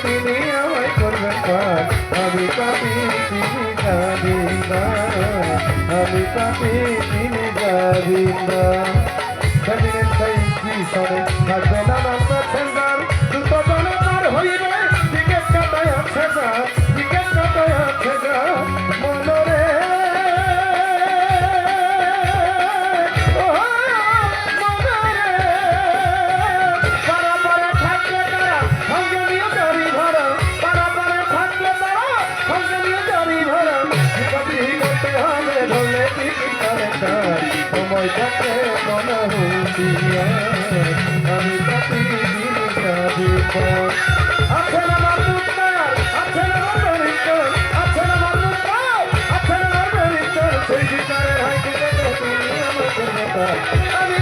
তিনি আমায় করবেন পার আমি পাপি তিনি যাবেন না আমি পাপি তিনি যাবেন না সেদিনের সেই কি শোনে থাকবে না নাম্বার সেন্টার দুটো দলে পার হইবে টিকেট কাটায় আছে যা টিকেট কাটায় আছে যা মনরে সময় থাকে মনে হুঁশিয়া আমি প্রতিদিন যাবি আছেন আমার মুক্তার আছেন আমার পরিচয় আছেন আমার মুক্তার আছেন আমার পরিচয় সেই বিচারে হয় তুমি আমার আমি